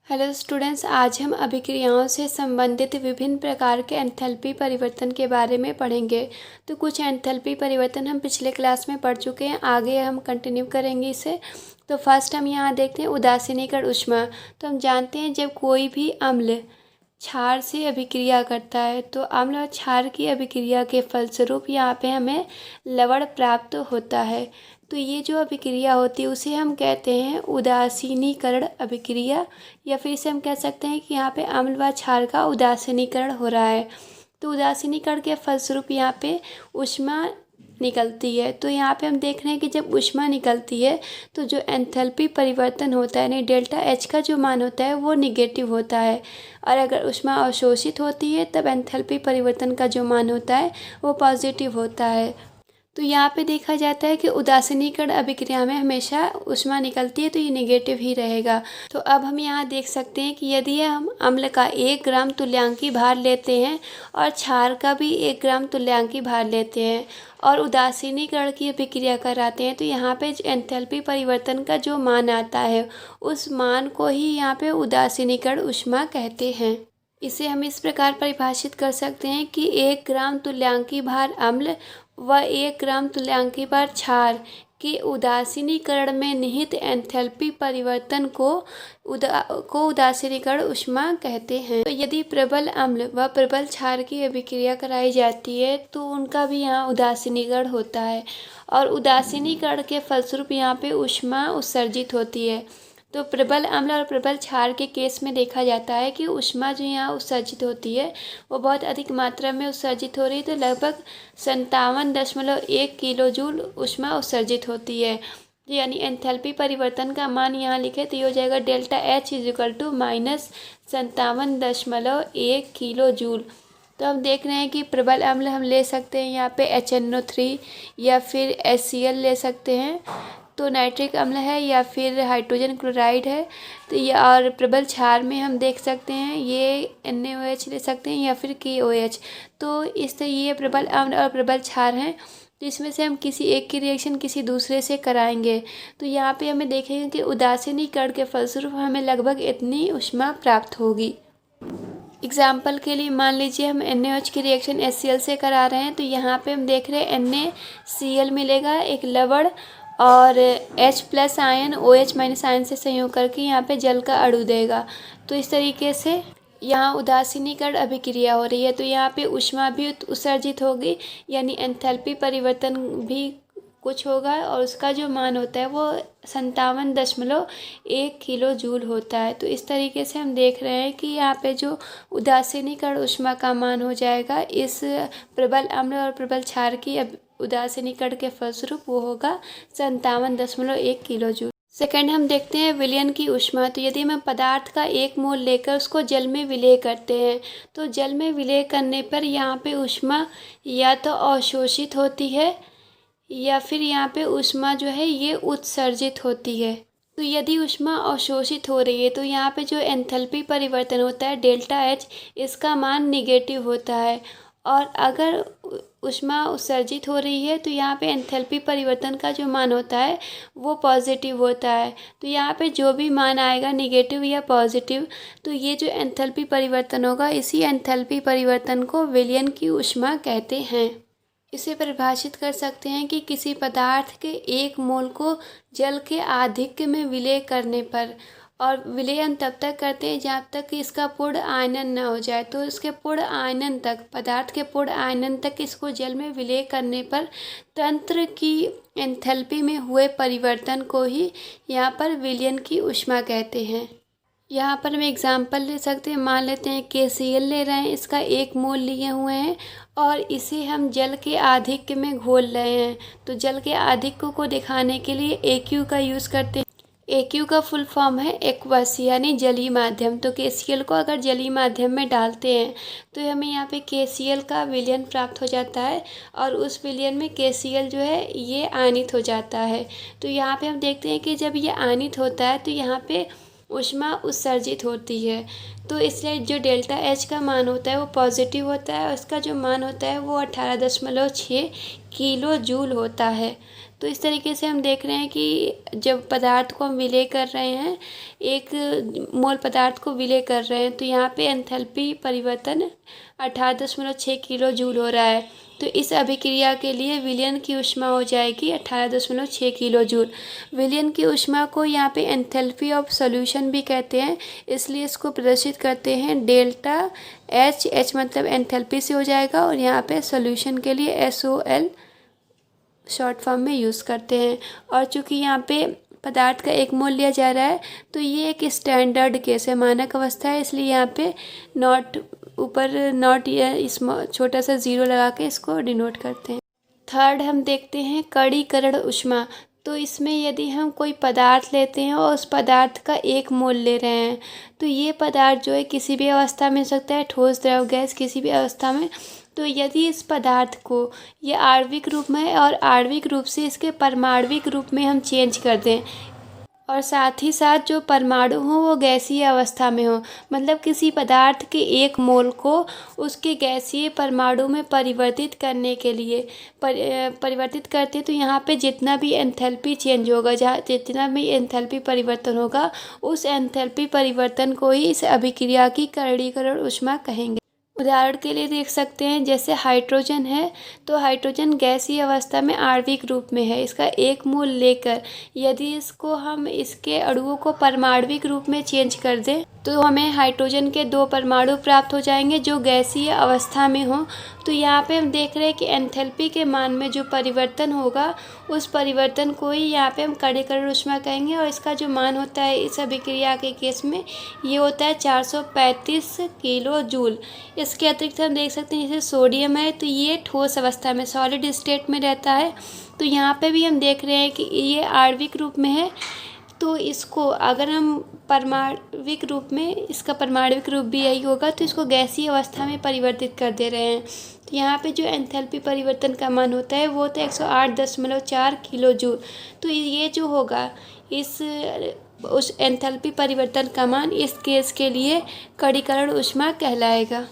Hello students, आज हम अभिक्रियाओं से संबंधित विभिन्न प्रकार के एंथैल्पी परिवर्तन के बारे में पढ़ेंगे। तो कुछ एंथैल्पी परिवर्तन हम पिछले क्लास में पढ़ चुके हैं, आगे हम कंटिन्यू करेंगे इसे। तो फर्स्ट हम यहाँ देखते हैं उदासीनीकरण ऊष्मा। तो हम जानते हैं जब कोई भी अम्ल क्षार से अभिक्रिया करता है तो अम्ल और क्षार की अभिक्रिया के फलस्वरूप यहाँ पे हमें लवण प्राप्त होता है। तो ये जो अभिक्रिया होती है उसे हम कहते हैं उदासीनीकरण अभिक्रिया, या फिर इसे हम कह सकते हैं कि यहाँ पे अम्ल व क्षार का उदासीनीकरण हो रहा है। तो उदासीनीकरण के फलस्वरूप यहाँ पे ऊष्मा निकलती है। तो यहाँ पे हम देख रहे हैं कि जब ऊष्मा निकलती है तो जो एंथैल्पी परिवर्तन होता है, यानी डेल्टा एच का जो मान होता है वो निगेटिव होता है, और अगर ऊष्मा अवशोषित होती है तब एंथैल्पी परिवर्तन का जो मान होता है वो पॉजिटिव होता है। तो यहाँ पे देखा जाता है कि उदासीनीकरण अभिक्रिया में हमेशा ऊष्मा निकलती है तो ये नेगेटिव ही रहेगा। तो अब हम यहाँ देख सकते हैं कि यदि हम अम्ल का 1 ग्राम तुल्यांकी भार लेते हैं और क्षार का भी 1 ग्राम तुल्यांकी भार लेते हैं और उदासीनीकरण की अभिक्रिया कराते हैं तो यहाँ पे एंथैल्पी परिवर्तन का जो मान आता है उस मान को ही यहाँ पे उदासीनीकरण ऊष्मा कहते हैं। इसे हम इस प्रकार परिभाषित कर सकते हैं कि 1 ग्राम तुल्यांकी भार अम्ल व 1 ग्राम तुल्यांकी भार क्षार के उदासीनीकरण में निहित एंथैल्पी परिवर्तन को उदासीनीकरण ऊष्मा कहते हैं। तो यदि प्रबल अम्ल व प्रबल क्षार की अभिक्रिया कराई जाती है तो उनका भी यहाँ उदासीनीकरण होता है, और उदासीनीकरण के फलस्वरूप यहाँ पे ऊष्मा उत्सर्जित होती है। तो प्रबल अम्ल और प्रबल क्षार के केस में देखा जाता है कि ऊष्मा जो यहाँ उत्सर्जित होती है वो बहुत अधिक मात्रा में उत्सर्जित हो रही है। तो लगभग 57.1 किलो जूल ऊष्मा उत्सर्जित होती है। यानी एंथैल्पी परिवर्तन का मान यहाँ लिखे तो ये हो जाएगा डेल्टा एच इजिकल माइनस 57.1 किलो जूल। तो हम देख रहे हैं कि प्रबल अम्ल हम ले सकते हैं यहाँ पे HNO3 या फिर HCl ले सकते हैं, तो नाइट्रिक अम्ल है या फिर हाइड्रोजन क्लोराइड है। तो ये और प्रबल क्षार में हम देख सकते हैं ये NaOH ले सकते हैं या फिर KOH। तो इस तरह ये प्रबल अम्ल और प्रबल क्षार हैं, तो इसमें से हम किसी एक की रिएक्शन किसी दूसरे से कराएंगे तो यहाँ पे हमें देखेंगे कि उदासीनीकरण के फलस्वरूप हमें लगभग इतनी ऊष्मा प्राप्त होगी। एग्जाम्पल के लिए मान लीजिए हम NaOH की रिएक्शन HCl से करा रहे हैं, तो यहाँ पे हम देख रहे हैं NaCl मिलेगा एक लवण, और H+ आयन OH- आयन से संयोग करके यहाँ पे जल का अणु देगा। तो इस तरीके से यहाँ उदासीनीकरण अभिक्रिया हो रही है, तो यहाँ पे ऊष्मा भी उत्सर्जित होगी, यानी एंथैल्पी परिवर्तन भी कुछ होगा, और उसका जो मान होता है वो 57.1 किलो जूल होता है। तो इस तरीके से हम देख रहे हैं कि यहाँ पे जो उदासीनीकरण ऊष्मा का मान हो जाएगा इस प्रबल अम्ल और प्रबल क्षार की उदासीनीकरण के फलस्वरूप वो होगा 57.1 किलो जूल। सेकेंड हम देखते हैं विलयन की ऊष्मा। तो यदि हम पदार्थ का 1 मोल लेकर उसको जल में विलय करते हैं तो जल में विलय करने पर यहाँ पे ऊष्मा या तो अवशोषित होती है या फिर यहाँ पे ऊष्मा जो है ये उत्सर्जित होती है। तो यदि ऊष्मा अवशोषित हो रही है तो यहाँ पे जो एंथैल्पी परिवर्तन होता है डेल्टा एच, इसका मान निगेटिव होता है, और अगर ऊष्मा उत्सर्जित हो रही है तो यहाँ पे एंथैल्पी परिवर्तन का जो मान होता है वो पॉजिटिव होता है। तो यहाँ पे जो भी मान आएगा निगेटिव या पॉजिटिव, तो ये जो एंथैल्पी परिवर्तन होगा इसी एंथैल्पी परिवर्तन को विलयन की ऊष्मा कहते हैं। इसे परिभाषित कर सकते हैं कि किसी पदार्थ के 1 मोल को जल के आधिक्य में विलय करने पर, और विलयन तब तक करते हैं जब तक कि इसका पूर्ण आयनन न हो जाए। तो इसके पूर्ण आयनन तक, पदार्थ के पूर्ण आयनन तक इसको जल में विलय करने पर तंत्र की एंथैल्पी में हुए परिवर्तन को ही यहाँ पर विलयन की ऊष्मा कहते हैं। यहाँ पर हम एग्जाम्पल ले सकते हैं, मान लेते हैं KCl ले रहे हैं, इसका 1 मोल लिए हुए हैं और इसे हम जल के आधिक्य में घोल रहे हैं। तो जल के आधिक्य को दिखाने के लिए AQ का यूज़ करते हैं। AQ का फुल फॉर्म है एक्वस, यानी जलीय माध्यम। तो KCl को अगर जलीय माध्यम में डालते हैं तो हमें यहाँ पे KCl का विलयन प्राप्त हो जाता है, और उस विलयन में KCl जो है ये आयनित हो जाता है। तो यहाँ पे हम देखते हैं कि जब ये आयनित होता है तो यहाँ पे ऊष्मा उत्सर्जित होती है। तो इसलिए जो डेल्टा एच का मान होता है वो पॉजिटिव होता है, और इसका जो मान होता है वो 18.6 किलो जूल होता है। तो इस तरीके से हम देख रहे हैं कि जब पदार्थ को हम विलय कर रहे हैं, एक मोल पदार्थ को विलय कर रहे हैं, तो यहाँ पे एंथैल्पी परिवर्तन 18.6 किलो जूल हो रहा है। तो इस अभिक्रिया के लिए विलयन की ऊष्मा हो जाएगी 18.6 किलो जूल। विलयन की ऊष्मा को यहाँ पे एंथैल्पी ऑफ सॉल्यूशन भी कहते हैं, इसलिए इसको प्रदर्शित करते हैं डेल्टा एच। एच मतलब एंथैल्पी से हो जाएगा, और यहाँ पे सॉल्यूशन के लिए SOL शॉर्ट फॉर्म में यूज़ करते हैं। और चूँकि यहाँ पे पदार्थ का एक मोल लिया जा रहा है, तो ये एक स्टैंडर्ड केस है, मानक अवस्था है, इसलिए यहाँ पे नॉट ऊपर नॉट या इस छोटा सा ज़ीरो लगा के इसको डिनोट करते हैं। थर्ड हम देखते हैं कणीकरण ऊष्मा। तो इसमें यदि हम कोई पदार्थ लेते हैं और उस पदार्थ का एक मोल ले रहे हैं, तो ये पदार्थ जो है किसी भी अवस्था में हो सकता है, ठोस द्रव गैस किसी भी अवस्था में। तो यदि इस पदार्थ को ये आणविक रूप में है और आणविक रूप से इसके परमाणविक रूप में हम चेंज कर दें, और साथ ही साथ जो परमाणु हो वो गैसीय अवस्था में हो, मतलब किसी पदार्थ के एक मोल को उसके गैसीय परमाणु में परिवर्तित करने के लिए परिवर्तित करते हैं, तो यहाँ पे जितना भी एंथैल्पी चेंज होगा, जहाँ जितना भी एंथैल्पी परिवर्तन होगा, उस एंथैल्पी परिवर्तन को ही इस अभिक्रिया की कणीकरण ऊष्मा कहेंगे। उदाहरण के लिए देख सकते हैं, जैसे हाइड्रोजन है, तो हाइड्रोजन गैसीय अवस्था में आणविक रूप में है। इसका एक मोल लेकर यदि इसको हम इसके अणुओं को परमाणविक रूप में चेंज कर दें, तो हमें हाइड्रोजन के 2 परमाणु प्राप्त हो जाएंगे जो गैसीय अवस्था में हों। तो यहाँ पे हम देख रहे हैं कि एंथैल्पी के मान में जो परिवर्तन होगा, उस परिवर्तन को ही यहाँ पे हम कणीकरण ऊष्मा कहेंगे, और इसका जो मान होता है इस अभिक्रिया के केस में ये होता है 435 किलो जूल। इसके अतिरिक्त हम देख सकते हैं, जैसे सोडियम है, तो ये ठोस अवस्था में सॉलिड स्टेट में रहता है। तो यहाँ पे भी हम देख रहे हैं कि ये आणविक रूप में है, तो इसको अगर हम परमाणविक रूप में, इसका परमाणविक रूप भी यही होगा, तो इसको गैसीय अवस्था में परिवर्तित कर दे रहे हैं। तो यहाँ पे जो एंथैल्पी परिवर्तन का मान होता है वो होता है 108.4 किलो जूल। तो ये जो होगा उस एंथैल्पी परिवर्तन का मान इस केस के लिए कणीकरण ऊष्मा कहलाएगा।